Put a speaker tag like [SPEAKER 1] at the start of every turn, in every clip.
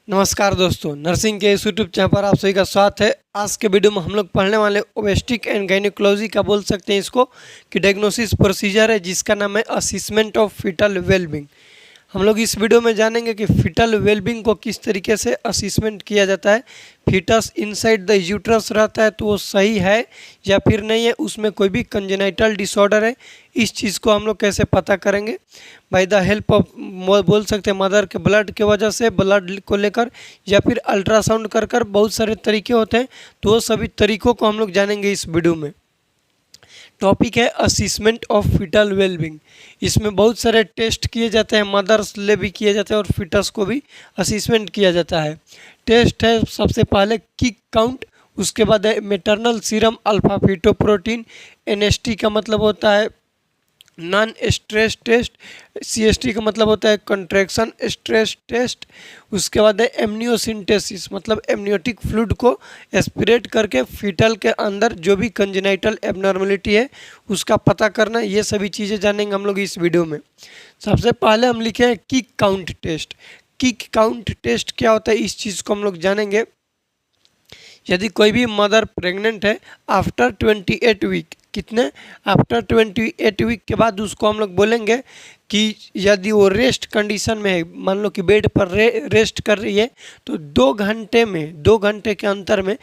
[SPEAKER 1] नमस्कार दोस्तों, नर्सिंग के इस यूट्यूब चैनल पर आप सभी का स्वागत है। आज के वीडियो में हम लोग पढ़ने वाले ओबस्टिक एंड गायनेकोलॉजी का बोल सकते हैं इसको कि डायग्नोसिस प्रोसीजर है जिसका नाम है असेसमेंट ऑफ फीटल वेलबींग। हम लोग इस वीडियो में जानेंगे कि फीटल वेलबींग को किस तरीके से असेसमेंट किया जाता है। फीटस इनसाइड द यूट्रस रहता है तो वो सही है या फिर नहीं है, उसमें कोई भी कंजेनाइटल डिसऑर्डर है, इस चीज़ को हम लोग कैसे पता करेंगे। बाय द हेल्प ऑफ बोल सकते हैं मदर के ब्लड के वजह से, ब्लड को लेकर या फिर अल्ट्रासाउंड कर कर बहुत सारे तरीके होते हैं, तो वो सभी तरीकों को हम लोग जानेंगे इस वीडियो में। टॉपिक है असेसमेंट ऑफ फीटल वेलबींग। इसमें बहुत सारे टेस्ट किए जाते हैं, मदर्स ले भी किए जाते हैं और फीटस को भी असेसमेंट किया जाता है। टेस्ट है सबसे पहले किक काउंट, उसके बाद है maternal serum alpha fetoprotein, NST का मतलब होता है नॉन स्ट्रेस टेस्ट, सीएसटी का मतलब होता है कंट्रैक्शन स्ट्रेस टेस्ट, उसके बाद है एमनियोसिंटेसिस मतलब एमनियोटिक फ्लूइड को एस्पिरेट करके फीटल के अंदर जो भी कंजेनाइटल एबनॉर्मलिटी है उसका पता करना। ये सभी चीज़ें जानेंगे हम लोग इस वीडियो में। सबसे पहले हम लिखे हैं kick count test. Kick count test क्या होता है इस चीज़ को हम लोग जानेंगे। यदि कोई भी मदर प्रेग्नेंट है आफ्टर 28 वीक, कितने आफ्टर 28 वीक के बाद उसको हम लोग बोलेंगे कि यदि वो रेस्ट कंडीशन में है, मान लो कि बेड पर रेस्ट कर रही है, तो 2 घंटे के अंतर में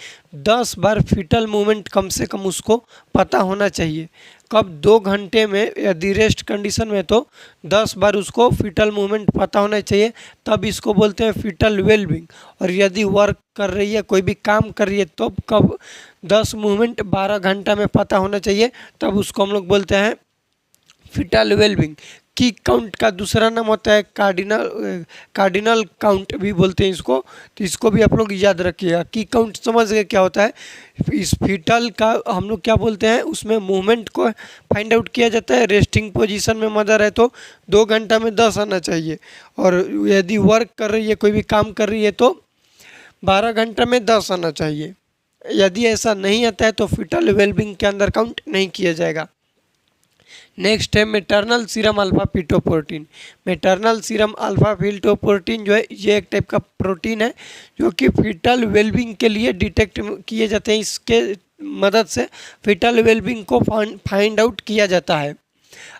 [SPEAKER 1] 10 बार फीटल मूवमेंट कम से कम उसको पता होना चाहिए। कब 2 घंटे में यदि रेस्ट कंडीशन में तो 10 बार उसको फीटल मूवमेंट पता होना चाहिए, तब इसको बोलते हैं फीटल वेलबींग। और यदि वर्क कर रही है, कोई भी काम कर रही है, तो कब 10 मूवमेंट 12 घंटा में पता होना चाहिए, तब उसको हम लोग बोलते हैं फीटल वेलबींग। की काउंट का दूसरा नाम होता है कार्डिनल काउंट भी बोलते हैं इसको, तो इसको भी आप लोग याद रखिएगा। की काउंट समझ गए क्या होता है। इस फीटल का हम लोग क्या बोलते हैं, उसमें मूवमेंट को फाइंड आउट किया जाता है। रेस्टिंग पोजीशन में मदर है तो 2 घंटा में 10 आना चाहिए, और यदि वर्क कर रही है, कोई भी काम कर रही है, तो 12 घंटा में 10 आना चाहिए। यदि ऐसा नहीं आता है तो फीटल वेलबींग के अंदर काउंट नहीं किया जाएगा। नेक्स्ट है maternal serum alpha fetoprotein. Maternal serum alpha fetoprotein जो है ये एक टाइप का प्रोटीन है जो कि फीटल वेलबींग के लिए डिटेक्ट किए जाते हैं। इसके मदद से फीटल वेलबींग को फाइंड आउट किया जाता है।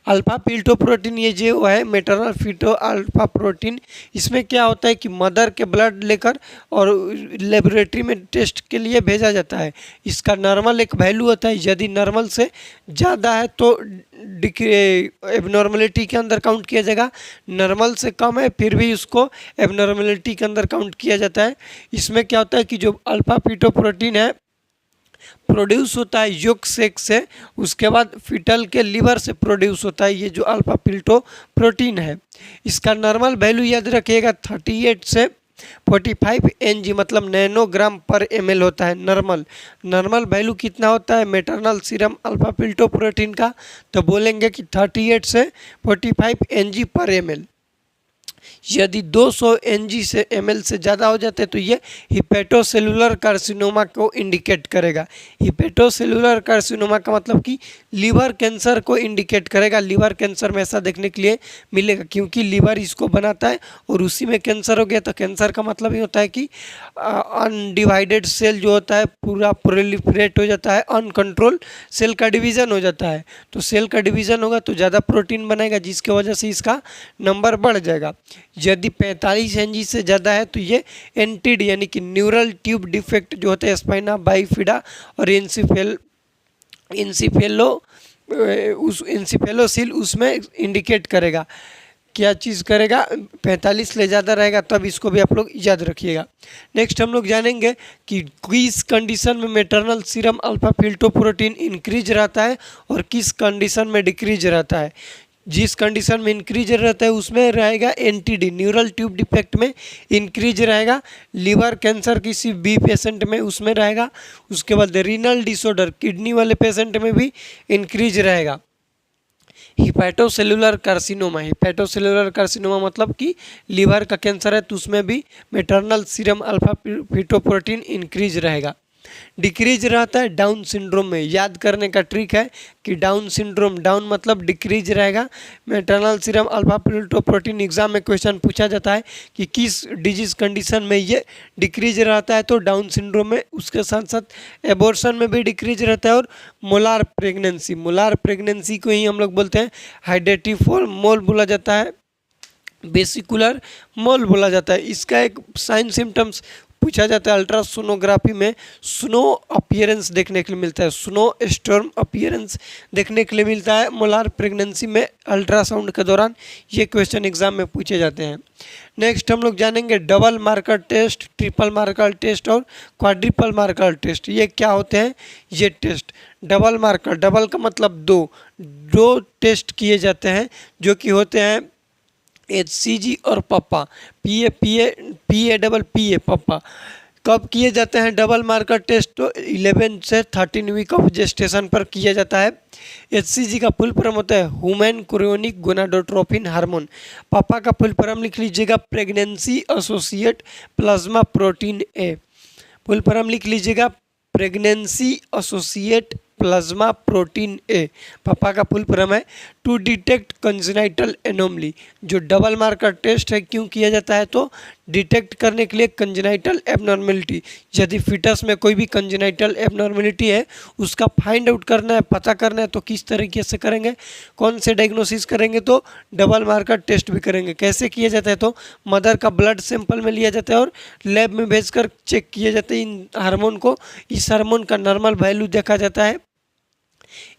[SPEAKER 1] अल्फा फीटोप्रोटीन ये जो है मैटरनल फीटो अल्फा प्रोटीन, इसमें क्या होता है कि मदर के ब्लड लेकर और लेबोरेटरी में टेस्ट के लिए भेजा जाता है। इसका नॉर्मल एक वैल्यू होता है, यदि नॉर्मल से ज़्यादा है तो एबनॉर्मलिटी के अंदर काउंट किया जाएगा, नॉर्मल से कम है फिर भी उसको एबनॉर्मलिटी के अंदर काउंट किया जाता है। इसमें क्या होता है कि जो अल्फा फीटोप्रोटीन है प्रोड्यूस होता है योक सेक से, उसके बाद फीटल के लीवर से प्रोड्यूस होता है ये जो अल्फा फीटो प्रोटीन है। इसका नॉर्मल वैल्यू याद रखिएगा 38 से 45 Ng मतलब नैनोग्राम पर ml होता है। नॉर्मल वैल्यू कितना होता है maternal serum alpha feto protein का, तो बोलेंगे कि 38 से 45 Ng पर ml। यदि 200 Ng से ml से ज़्यादा हो जाते हैं तो ये हिपेटोसेलुलर कार्सिनोमा को इंडिकेट करेगा। हिपेटोसेलुलर कार्सिनोमा का मतलब कि लीवर कैंसर को इंडिकेट करेगा। लीवर कैंसर में ऐसा देखने के लिए मिलेगा क्योंकि लीवर इसको बनाता है और उसी में कैंसर हो गया, तो कैंसर का मतलब ये होता है कि अनडिवाइडेड सेल जो होता है पूरा प्रोलिफरेट हो जाता है, अनकंट्रोल सेल का डिवीज़न हो जाता है। तो सेल का डिवीज़न होगा तो ज़्यादा प्रोटीन बनेगा जिसकी वजह से इसका नंबर बढ़ जाएगा। यदि 45 Ng से ज़्यादा है तो ये एंटिड यानी कि न्यूरल ट्यूब डिफेक्ट जो होता है स्पाइना बाइफिडा और इंसिफेलोसिल उसमें इंडिकेट करेगा। क्या चीज़ करेगा, 45 ले ज़्यादा रहेगा, तब इसको भी आप लोग याद रखिएगा। नेक्स्ट हम लोग जानेंगे कि किस कंडीशन में maternal serum alpha fetoprotein increase रहता है और किस कंडीशन में डिक्रीज रहता है। जिस कंडीशन में इंक्रीज रहता है उसमें रहेगा एनटीडी न्यूरल ट्यूब डिफेक्ट में इंक्रीज रहेगा, लीवर कैंसर किसी बी पेशेंट में उसमें रहेगा, उसके बाद रीनल डिसऑर्डर किडनी वाले पेशेंट में भी इंक्रीज रहेगा। हिपैटोसेलुलर कार्सिनोमा मतलब कि लीवर का कैंसर है तो उसमें भी maternal serum alpha fetoprotein increase रहेगा। डिक्रीज रहता है डाउन सिंड्रोम में। याद करने का ट्रिक है कि डाउन सिंड्रोम, डाउन मतलब डिक्रीज रहेगा। Maternal serum alpha fetoprotein exam में क्वेश्चन पूछा जाता है कि किस डिजीज कंडीशन में ये डिक्रीज रहता है, तो डाउन सिंड्रोम में। उसके साथ साथ एबॉर्शन में भी डिक्रीज रहता है। और मोलार प्रेगनेंसी, मोलार प्रेगनेंसी को ही हम लोग बोलते हैं हाइडेटिफोल मोल बोला जाता है, वेसिकुलर मोल बोला जाता है। इसका एक साइन सिम्टम्स पूछा जाता है अल्ट्रासोनोग्राफी में, स्नो अपीयरेंस देखने के लिए मिलता है, स्नो स्टॉर्म अपीयरेंस देखने के लिए मिलता है मोलार प्रेगनेंसी में अल्ट्रासाउंड के दौरान। ये क्वेश्चन एग्जाम में पूछे जाते हैं। नेक्स्ट हम लोग जानेंगे double marker test, triple marker test और क्वाड्रिपल मार्कर टेस्ट। ये क्या होते हैं ये टेस्ट? डबल मार्कर, डबल का मतलब दो टेस्ट किए जाते हैं जो कि होते हैं HCG और पप्पा, PA डबल PA पप्पा। कब किए जाते हैं डबल मार्कर टेस्ट? तो 11 से 13 वीक ऑफ जेस्टेशन पर किया जाता है। HCG का फुल फॉर्म होता है ह्यूमन क्रायोनिक गोनाडोट्रोपिन हार्मोन। पापा का फुल फॉर्म लिख लीजिएगा pregnancy associate plasma protein A. Full form लिख लीजिएगा pregnancy associate plasma protein A. पापा का फुल फॉर्म है टू डिटेक्ट कंजेनाइटल एनोमली। जो डबल मार्कर टेस्ट है क्यों किया जाता है? तो डिटेक्ट करने के लिए कंजेनाइटल एबनॉर्मेलिटी, यदि फिटस में कोई भी कंजेनाइटल एबनॉर्मेलिटी है उसका फाइंड आउट करना है, पता करना है, तो किस तरीके से करेंगे, कौन से डायग्नोसिस करेंगे? तो डबल मार्कर टेस्ट भी करेंगे। कैसे किया जाता है? तो मदर का ब्लड सैंपल में लिया जाता है और लैब में भेजकर चेक किया जाता है इन हार्मोन को। इस हार्मोन का नॉर्मल वैल्यू देखा जाता है,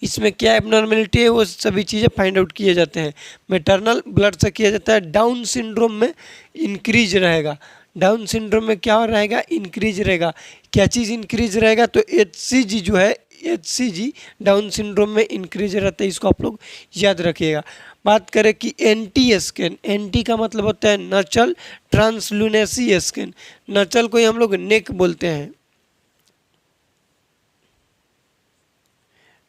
[SPEAKER 1] इसमें क्या एबनॉर्मेलिटी है वो सभी चीज़ें फाइंड आउट किए जाते हैं। मैटरनल ब्लड से किया जाता है। डाउन सिंड्रोम में इंक्रीज रहेगा, डाउन सिंड्रोम में क्या रहेगा? इंक्रीज रहेगा। क्या चीज़ इंक्रीज रहेगा? तो HCG जो है, HCG डाउन सिंड्रोम में इंक्रीज रहता है, इसको आप लोग याद रखिएगा। बात करें कि NT स्कैन, NT का मतलब होता है नचल ट्रांसलुनेसी स्कैन। नचल को ही हम लोग नेक बोलते हैं,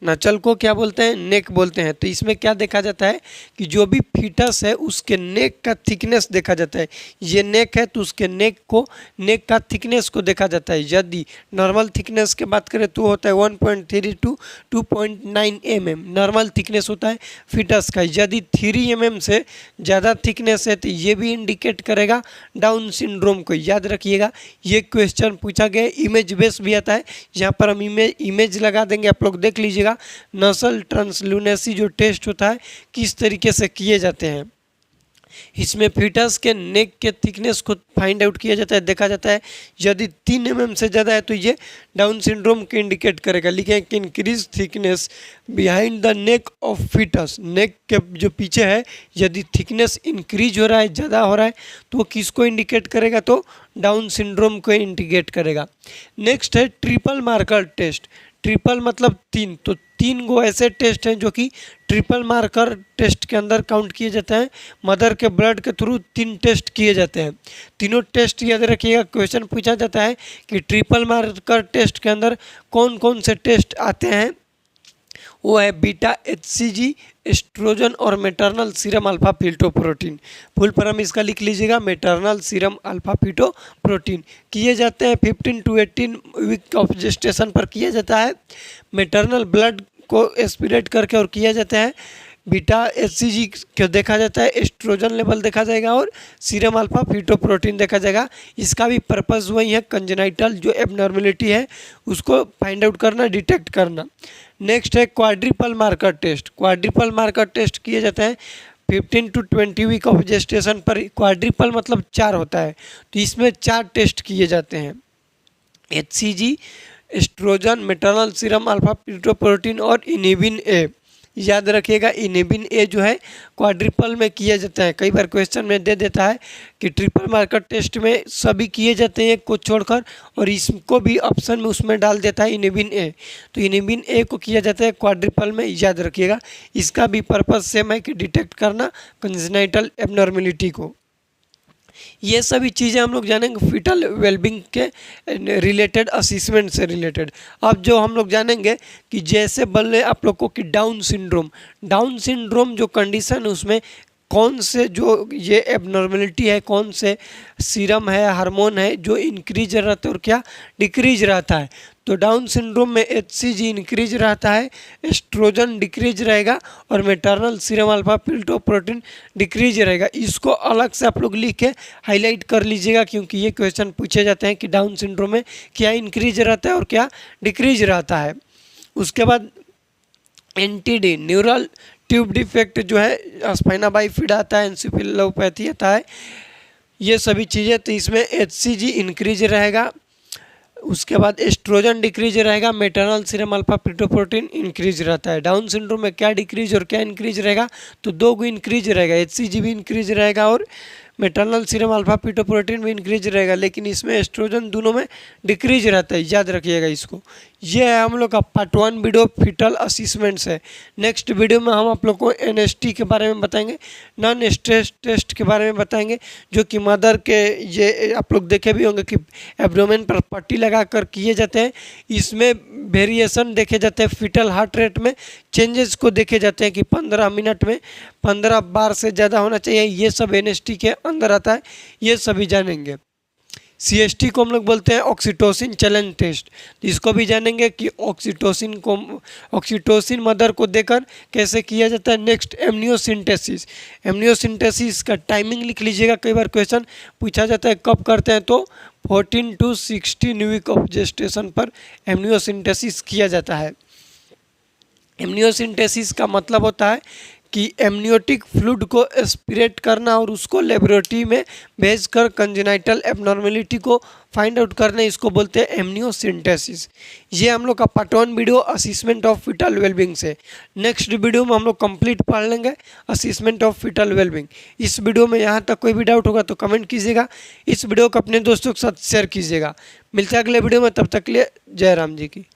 [SPEAKER 1] नचल को क्या बोलते हैं? नेक बोलते हैं। तो इसमें क्या देखा जाता है कि जो भी फीटस है उसके नेक का थिकनेस देखा जाता है। ये नेक है तो उसके नेक का थिकनेस को देखा जाता है। यदि नॉर्मल थिकनेस की बात करें तो होता है 1.3 to 2.9 mm नॉर्मल थिकनेस होता है फीटस का। यदि 3 mm से ज़्यादा थिकनेस है तो ये भी इंडिकेट करेगा डाउन सिंड्रोम को। याद रखिएगा, ये क्वेश्चन पूछा गया, इमेज बेस भी आता है। यहाँ पर हम इमेज लगा देंगे, आप लोग देख लीजिएगा नसल ट्रांसलुनेसी जो टेस्ट होता है किस तरीके से किए जाते हैं। इसमें फीटस के नेक के थिकनेस को फाइंड आउट किया जाता है, देखा जाता है। यदि 3 mm से ज़्यादा है तो ये डाउन सिंड्रोम को इंडिकेट करेगा। लिखे कि increase thickness behind the neck of foetus, neck के जो पीछे है यदि थिकनेस इंक्रीज हो रहा है, ज़्यादा हो रहा है, तो वो किसको इंडिकेट करेगा? तो डाउन सिंड्रोम को इंडिकेट करेगा। नेक्स्ट है ट्रिपल मार्कर टेस्ट। ट्रिपल मतलब 3, तो 3 गो ऐसे टेस्ट हैं जो कि ट्रिपल मार्कर टेस्ट के अंदर काउंट किए जाते हैं। मदर के ब्लड के थ्रू 3 टेस्ट किए जाते हैं। तीनों टेस्ट याद रखिएगा, क्वेश्चन पूछा जाता है कि ट्रिपल मार्कर टेस्ट के अंदर कौन कौन से टेस्ट आते हैं। वो है बीटा HCG, एस्ट्रोजन और maternal serum alpha fetoprotein. Full form इसका लिख लीजिएगा मैटरनल सीरम अल्फा फीटोप्रोटीन। किए जाते हैं 15 to 18 वीक ऑफ जेस्टेशन पर किया जाता है। मैटरनल ब्लड को एस्पिरेट करके और किया जाता है। बीटा HCG को देखा जाता है, एस्ट्रोजन लेवल देखा जाएगा और सीरम अल्फा फीटोप्रोटीन देखा जाएगा। इसका भी पर्पस वही है, कंजेनाइटल जो एबनॉर्मेलिटी है उसको फाइंड आउट करना, डिटेक्ट करना। नेक्स्ट है quadruple marker test. Quadruple marker test किए जाते हैं 15 to 20 वीक ऑफ जेस्टेशन पर। क्वाड्रिपल मतलब 4 होता है, तो इसमें 4 टेस्ट किए जाते हैं। HCG, oestrogen, maternal serum alpha fetoprotein और इनिबिन ए। याद रखिएगा इनिबिन ए जो है क्वाड्रिपल में किया जाता है। कई बार क्वेश्चन में दे देता है कि ट्रिपल मार्कर टेस्ट में सभी किए जाते हैं को छोड़कर, और इसको भी ऑप्शन में उसमें डाल देता है इनिबिन ए। तो इनिबिन ए को किया जाता है क्वाड्रिपल में। याद रखिएगा, इसका भी पर्पस सेम है कि डिटेक्ट करना कंजेनाइटल एबनॉर्मेलिटी को। ये सभी चीज़ें हम लोग जानेंगे फीटल वेलबींग के रिलेटेड, असिसमेंट से रिलेटेड। अब जो हम लोग जानेंगे कि जैसे बोले आप लोग को कि डाउन सिंड्रोम जो कंडीशन है उसमें कौन से जो ये एबनॉर्मेलिटी है, कौन से सीरम है, हार्मोन है जो इंक्रीज रहता है और क्या डिक्रीज रहता है। तो डाउन सिंड्रोम में HCG इंक्रीज रहता है, एस्ट्रोजन डिक्रीज रहेगा और maternal serum alpha fetoprotein decrease रहेगा। इसको अलग से आप लोग लिख के हाईलाइट कर लीजिएगा, क्योंकि ये क्वेश्चन पूछे जाते हैं कि डाउन सिंड्रोम में क्या इंक्रीज रहता है और क्या डिक्रीज रहता है। उसके बाद NTD न्यूरल ट्यूब डिफेक्ट जो है, स्पाइना बाइफिड आता है, एंसेफेलोपैथी आता है, ये सभी चीज़ें, तो इसमें HCG इंक्रीज रहेगा। उसके बाद एस्ट्रोजन डिक्रीज रहेगा, maternal serum alpha fetoprotein increase रहता है। डाउन सिंड्रोम में क्या डिक्रीज और क्या इंक्रीज रहेगा, तो दो गो इंक्रीज रहेगा, HCG भी इंक्रीज रहेगा और मैटरनल सीरम अल्फा फीटोप्रोटीन भी इंक्रीज रहेगा, लेकिन इसमें एस्ट्रोजन दोनों में डिक्रीज रहता है, याद रखिएगा इसको। ये है हम लोग का पार्ट 1 वीडियो फीटल असेसमेंट्स है। नेक्स्ट वीडियो में हम आप लोग को NST के बारे में बताएंगे, नॉन स्ट्रेस टेस्ट के बारे में बताएंगे, जो कि मदर के ये आप लोग देखे भी होंगे कि एब्डोमेन पर पट्टी लगा कर किए जाते हैं। इसमें वेरिएशन देखे जाते हैं, फीटल हार्ट रेट में चेंजेस को देखे जाते हैं कि 15 मिनट में 15 बार से ज़्यादा होना चाहिए। ये सब NST के अंदर आता है, ये सभी जानेंगे। CST को हम लोग बोलते हैं ऑक्सीटोसिन चैलेंज टेस्ट, इसको भी जानेंगे कि ऑक्सीटोसिन मदर को देकर कैसे किया जाता है। नेक्स्ट एमनियोसिंथेसिस, एमनियोसिंथेसिस का टाइमिंग लिख लीजिएगा, कई बार क्वेश्चन पूछा जाता है कब करते हैं, तो 14 to 16 वीक ऑफ जेस्टेशन पर एमनियोसिंथेसिस किया जाता है। एमनियोसिंथेसिस का मतलब होता है कि एमनियोटिक फ्लूइड को एस्पिरेट करना और उसको लेबोरेटरी में भेजकर कंजेनाइटल एबनॉर्मेलिटी को फाइंड आउट करना, इसको बोलते हैं एमनियोसिंथेसिस। ये हम लोग का part 1 video assessment of fetal wellbeing से। नेक्स्ट वीडियो में हम लोग कंप्लीट पढ़ लेंगे असेसमेंट ऑफ फीटल वेलबींग। इस वीडियो में यहाँ तक कोई भी डाउट होगा तो कमेंट कीजिएगा, इस वीडियो को अपने दोस्तों के साथ शेयर कीजिएगा। मिलते हैं अगले वीडियो में, तब तक के लिए जय राम जी की।